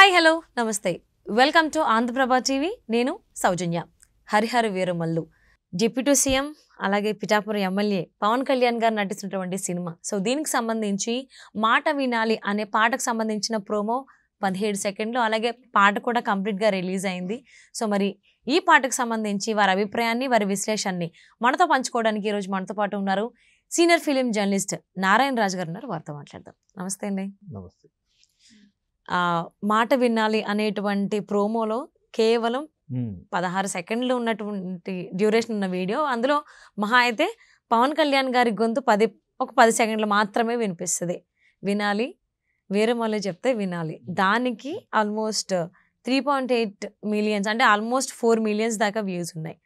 Hi hello నమస్తే welcome to Andhraprabha TV. నేను సౌజన్య. Harihara Veeramallu deputy CM అలాగే పిఠాపురం ఎమ్మెల్యే పవన్ కళ్యాణ్ గారు నటిస్తున్నటువంటి సినిమా. సో దీనికి సంబంధించి మాట వినాలి అనే పాటకు సంబంధించిన ప్రోమో 17 సెకండ్లు, అలాగే పాట కూడా కంప్లీట్గా రిలీజ్ అయింది. సో మరి ఈ పాటకు సంబంధించి వారి అభిప్రాయాన్ని, వారి విశ్లేషణని మనతో పంచుకోవడానికి ఈరోజు మనతో పాటు ఉన్నారు senior film journalist Narayana Raju గారు ఉన్నారు. వారితో మాట్లాడదాం. నమస్తే అండి. నమస్తే. మాట వినాలి అనేటువంటి ప్రోమోలో కేవలం 16 సెకండ్లు ఉన్నటువంటి డ్యూరేషన్ ఉన్న వీడియో. అందులో మహా అయితే పవన్ కళ్యాణ్ గారి గొంతు 10 సెకండ్లు మాత్రమే వినిపిస్తుంది. వినాలి, వీరమల్లు చెప్తే వినాలి. దానికి ఆల్మోస్ట్ 3.8 మిలియన్స్, అంటే ఆల్మోస్ట్ 4 మిలియన్స్ దాకా వ్యూస్ ఉన్నాయి.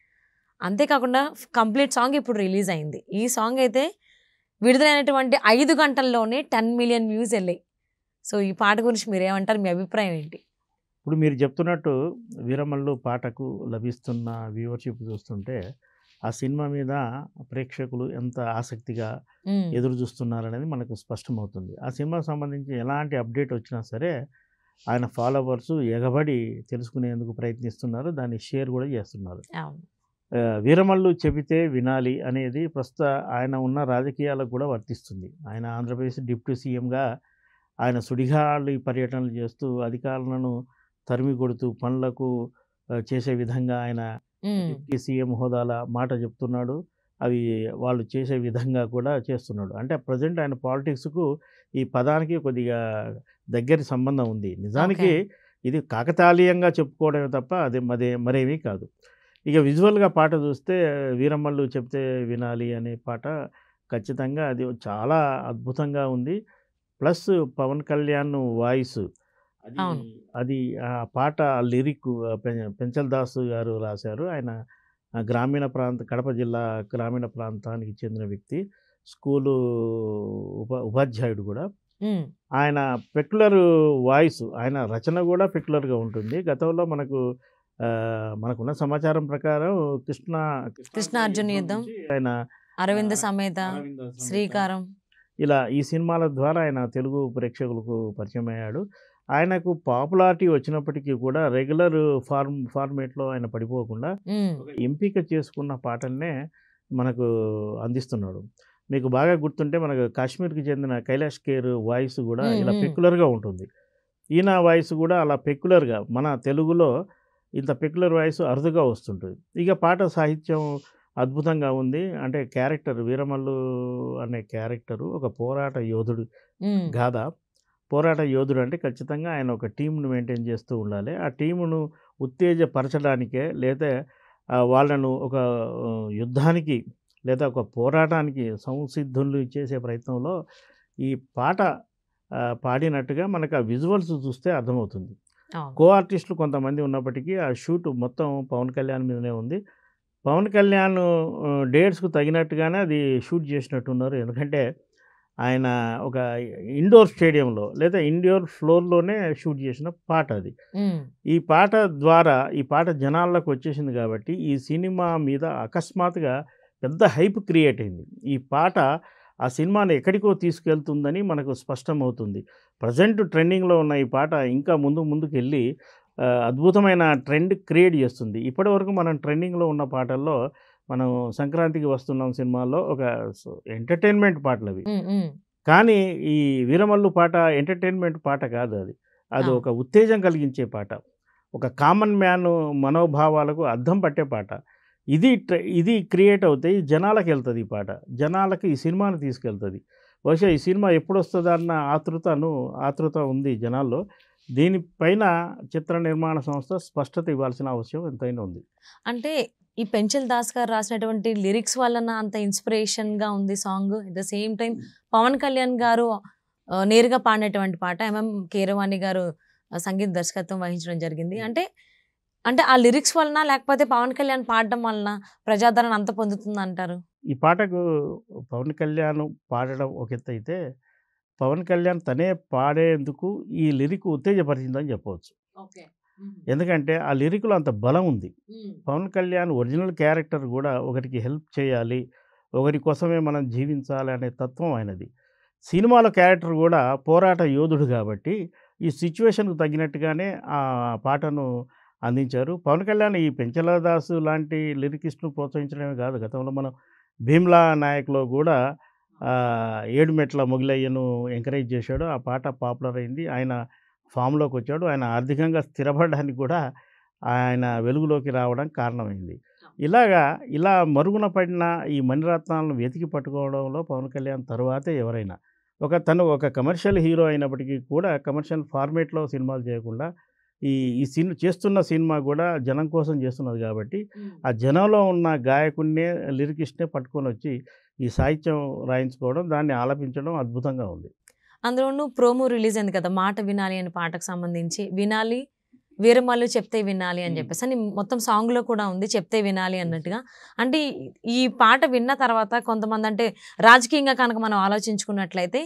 అంతేకాకుండా కంప్లీట్ సాంగ్ ఇప్పుడు రిలీజ్ అయింది. ఈ సాంగ్ అయితే విడుదలైనటువంటి 5 గంటల్లోనే 10 మిలియన్ వ్యూస్ వెళ్ళాయి. సో ఈ పాట గురించి మీరేమంటారు? మీ అభిప్రాయం ఏంటి? ఇప్పుడు మీరు చెప్తున్నట్టు వీరమల్లు పాటకు లభిస్తున్న వ్యూవర్షిప్ చూస్తుంటే ఆ సినిమా మీద ప్రేక్షకులు ఎంత ఆసక్తిగా ఎదురు చూస్తున్నారనేది మనకు స్పష్టమవుతుంది. ఆ సినిమాకు సంబంధించి ఎలాంటి అప్డేట్ వచ్చినా సరే ఆయన ఫాలోవర్స్ ఎగబడి తెలుసుకునేందుకు ప్రయత్నిస్తున్నారు, దాన్ని షేర్ కూడా చేస్తున్నారు. వీరమల్లు చెబితే వినాలి అనేది ప్రస్తుత ఆయన ఉన్న రాజకీయాలకు కూడా వర్తిస్తుంది. ఆయన ఆంధ్రప్రదేశ్ డిప్యూటీ సీఎంగా ఆయన సుడిగాలి పర్యటనలు చేస్తూ అధికారులను తరిమి కొడుతూ పనులకు చేసే విధంగా ఆయన డిప్యూటీ సీఎం హోదాల మాట చెప్తున్నాడు. అవి వాళ్ళు చేసే విధంగా కూడా చేస్తున్నాడు. అంటే ప్రజెంట్ ఆయన పాలిటిక్స్కు ఈ పదానికి కొద్దిగా దగ్గరి సంబంధం ఉంది. నిజానికి ఇది కాకతాళీయంగా చెప్పుకోవడమే తప్ప అది మరేమీ కాదు. ఇక విజువల్గా పాట చూస్తే వీరమల్లు చెప్తే వినాలి అనే పాట ఖచ్చితంగా అది చాలా అద్భుతంగా ఉంది. ప్లస్ పవన్ కళ్యాణ్ వాయిస్ అది ఆ పాట లిరిక్ పెంచల్ దాస్ గారు రాశారు. ఆయన గ్రామీణ కడప జిల్లా గ్రామీణ ప్రాంతానికి చెందిన వ్యక్తి, స్కూలు ఉపాధ్యాయుడు కూడా. ఆయన పెక్యులర్ వాయిస్, ఆయన రచన కూడా పెక్యులర్గా ఉంటుంది. గతంలో మనకున్న సమాచారం ప్రకారం కృష్ణార్జున యుద్ధం, ఆయన అరవింద సమేత, శ్రీకారం, ఇలా ఈ సినిమాల ద్వారా ఆయన తెలుగు ప్రేక్షకులకు పరిచయం అయ్యాడు. ఆయనకు పాపులారిటీ వచ్చినప్పటికీ కూడా రెగ్యులర్ ఫార్మేట్లో ఆయన పడిపోకుండా ఎంపిక చేసుకున్న పాటలనే మనకు అందిస్తున్నాడు. మీకు బాగా గుర్తుంటే మనకు కాశ్మీర్కి చెందిన కైలాష్ ఖేర్ వాయిస్ కూడా ఇలా పెక్యులర్గా ఉంటుంది. ఈయన వాయిస్ కూడా అలా పెక్యులర్గా, మన తెలుగులో ఇంత పెక్యులర్ వాయిస్ అరుదుగా వస్తుంటుంది. ఇక పాట సాహిత్యం అద్భుతంగా ఉంది. అంటే క్యారెక్టర్ వీరమల్లు అనే క్యారెక్టరు ఒక పోరాట యోధుడు గాథ. పోరాట యోధుడు అంటే ఖచ్చితంగా ఆయన ఒక టీంను మెయింటైన్ చేస్తూ ఉండాలి. ఆ టీమును ఉత్తేజపరచడానికే లేదా వాళ్ళను ఒక యుద్ధానికి లేదా ఒక పోరాటానికి సంసిద్ధులు చేసే ప్రయత్నంలో ఈ పాట పాడినట్టుగా మనకు ఆ విజువల్స్ చూస్తే అర్థమవుతుంది. కో ఆర్టిస్టులు కొంతమంది ఉన్నప్పటికీ ఆ షూట్ మొత్తం పవన్ కళ్యాణ్ మీదనే ఉంది. పవన్ కళ్యాణ్ డేట్స్కు తగినట్టుగానే అది షూట్ చేసినట్టున్నారు. ఎందుకంటే ఆయన ఒక ఇండోర్ స్టేడియంలో లేదా ఇండోర్ ఫ్లోర్లోనే షూట్ చేసిన పాట అది. ఈ పాట ద్వారా ఈ పాట జనాల్లోకి వచ్చేసింది కాబట్టి ఈ సినిమా మీద అకస్మాత్తుగా పెద్ద హైప్ క్రియేట్ అయింది. ఈ పాట ఆ సినిమాని ఎక్కడికో తీసుకెళ్తుందని మనకు స్పష్టమవుతుంది. ప్రజెంట్ ట్రెండింగ్లో ఉన్న ఈ పాట ఇంకా ముందుకు వెళ్ళి అద్భుతమైన ట్రెండ్ క్రియేట్ చేస్తుంది. ఇప్పటివరకు మనం ట్రెండింగ్లో ఉన్న పాటల్లో మనం సంక్రాంతికి వస్తున్నాం సినిమాల్లో ఒక ఎంటర్టైన్మెంట్ పాటలు అవి. కానీ ఈ వీరమల్లు పాట ఎంటర్టైన్మెంట్ పాట కాదు, అది ఒక ఉత్తేజం కలిగించే పాట, ఒక కామన్ మ్యాన్ మనోభావాలకు అద్దం పట్టే పాట. ఇది క్రియేట్ అవుతాయి, జనాలకు వెళ్తుంది ఈ పాట, జనాలకు ఈ సినిమాను తీసుకెళ్తుంది. బహుశా ఈ సినిమా ఎప్పుడు వస్తుందా అన్న ఆతృత ఉంది జనాల్లో. దీనిపైన చిత్ర నిర్మాణ సంస్థ స్పష్టత ఇవ్వాల్సిన అవసరం ఎంతైనా ఉంది. అంటే ఈ పెంచల్ దాస్ గారు రాసినటువంటి లిరిక్స్ వలన అంత ఇన్స్పిరేషన్గా ఉంది song. At the same time Pawan Kalyan గారు నేరుగా పాడినటువంటి పాట, కీరవాణి గారు సంగీత దర్శకత్వం వహించడం జరిగింది. అంటే ఆ లిరిక్స్ వలన లేకపోతే పవన్ కళ్యాణ్ పాడడం వలన ప్రజాదరణ అంత పొందుతుంది అంటారు? ఈ పాటకు పవన్ కళ్యాణ్ పాడడం ఒక ఎత్తు అయితే, పవన్ కళ్యాణ్ తనే పాడేందుకు ఈ లిరిక్ ఉత్తేజపరిచిందని చెప్పవచ్చు. ఎందుకంటే ఆ లిరిక్లో అంత బలం ఉంది. పవన్ కళ్యాణ్ ఒరిజినల్ క్యారెక్టర్ కూడా ఒకరికి హెల్ప్ చేయాలి, ఒకరి కోసమే మనం జీవించాలి అనే తత్వం ఆయనది. సినిమాలో క్యారెక్టర్ కూడా పోరాట యోధుడు కాబట్టి ఈ సిచ్యువేషన్కు తగినట్టుగానే ఆ పాటను అందించారు. పవన్ కళ్యాణ్ ఈ పెంచల దాసు లాంటి లిరికిస్ట్‌ను ప్రోత్సహించడమే కాదు, గతంలో మనం 'భీమ్లా నాయక్‌లో' కూడా ఏడు మెట్ల మొగిలయ్యను ఎంకరేజ్ చేశాడు. ఆ పాట పాపులర్ అయింది. ఆయన ఫామ్‌లోకి వచ్చాడు. ఆయన ఆర్థికంగా స్థిరపడడానికి కూడా ఆయన వెలుగులోకి రావడానికి కారణమైంది. ఇలా మరుగున పడిన ఈ మణిరత్నాలను వెతికి పట్టుకోవడంలో పవన్ కళ్యాణ్ తరువాతే ఎవరైనా. తను ఒక కమర్షియల్ హీరో అయినప్పటికీ కూడా కమర్షియల్ ఫార్మేట్‌లో సినిమాలు చేయకుండా ఈ ఈ చేస్తున్న సినిమా కూడా జనం కోసం చేస్తున్నది కాబట్టి, ఆ జనంలో ఉన్న గాయకుడినే, లిరికిస్ట్‌నే పట్టుకొనొచ్చి ఈ సాహిత్యం రాయించుకోవడం, దాన్ని ఆలపించడం అద్భుతంగా ఉంది. అందులోనూ ప్రోమో రిలీజ్ అయింది కదా! 'మాట వినాలి' అనే పాటకు సంబంధించి, వినాలి వీరమల్లు చెప్తే వినాలి అని చెప్పేసి అని మొత్తం సాంగ్‌లో కూడా ఉంది. చెప్తే వినాలి అన్నట్టుగా. అంటే ఈ పాట విన్న తర్వాత కొంతమంది అంటే రాజకీయంగా కనుక మనం ఆలోచించుకున్నట్లయితే,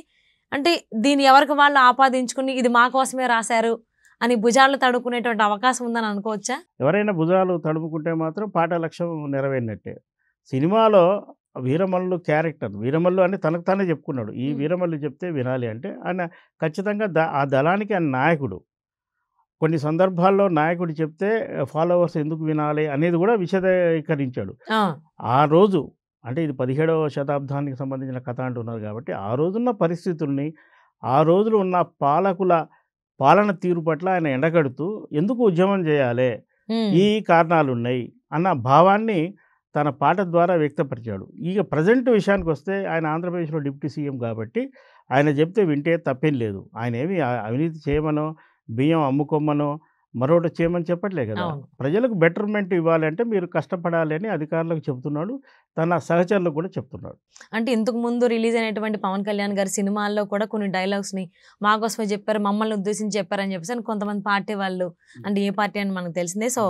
అంటే దీన్ని ఎవరికి వాళ్ళు ఆపాదించుకుని ఇది మా కోసమే రాశారు అని భుజాలు తడుకునేటువంటి అవకాశం ఉందని అనుకోవచ్చా? ఎవరైనా భుజాలు తడుముకుంటే మాత్రం పాట లక్ష్యం నెరవేరినట్టే. సినిమాలో వీరమల్లు క్యారెక్టర్, వీరమల్లు అని తనకు తానే చెప్పుకున్నాడు. ఈ వీరమల్లు చెప్తే వినాలి అంటే ఆయన ఖచ్చితంగా ఆ దళానికి ఆయన నాయకుడు. కొన్ని సందర్భాల్లో నాయకుడు చెప్తే ఫాలోవర్స్ ఎందుకు వినాలి అనేది కూడా విశదీకరించాడు. ఆ రోజు అంటే ఇది 17వ శతాబ్దానికి సంబంధించిన కథ అంటున్నారు కాబట్టి, ఆ రోజున్న పరిస్థితుల్ని, ఆ రోజులు ఉన్న పాలకుల పాలన తీరు పట్ల ఆయన ఎండగడుతూ ఎందుకు ఉద్యమం చేయాలి, ఈ కారణాలున్నాయి అన్న భావాన్ని తన పాట ద్వారా వ్యక్తపరిచాడు. ఇక ప్రజెంట్ విషయానికి వస్తే ఆయన ఆంధ్రప్రదేశ్లో డిప్యూటీ సీఎం కాబట్టి ఆయన చెప్తే వింటే తప్పేం లేదు. ఆయన ఏమి అవినీతి చేయమనో, బియ్యం అమ్ముకోమనో, మరొకటి చేయమని చెప్పట్లే కదా. ప్రజలకు బెటర్మెంట్ ఇవ్వాలంటే మీరు కష్టపడాలి అని అధికారులకు చెప్తున్నాడు. తన సహచరులకు కూడా చెప్తున్నాడు. అంటే ఇంతకు ముందు రిలీజ్ అయినటువంటి పవన్ కళ్యాణ్ గారి సినిమాల్లో కూడా కొన్ని డైలాగ్స్‌ని మా కోసమే చెప్పారు, మమ్మల్ని ఉద్దేశించి చెప్పారని చెప్పేసి అని కొంతమంది పార్టీ వాళ్ళు, అంటే ఏ పార్టీ అని మనకు తెలిసిందే. సో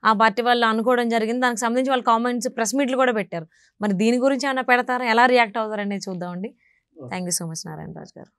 ఆ పార్టీ వాళ్ళు అనుకోవడం జరిగింది. దానికి సంబంధించి వాళ్ళు కామెంట్స్, ప్రెస్ మీట్లు కూడా పెట్టారు. మరి దీని గురించి ఏమైనా పెడతారా? ఎలా రియాక్ట్ అవుతారనేది చూద్దామండి. Thank you so much Narayana Raju గారు.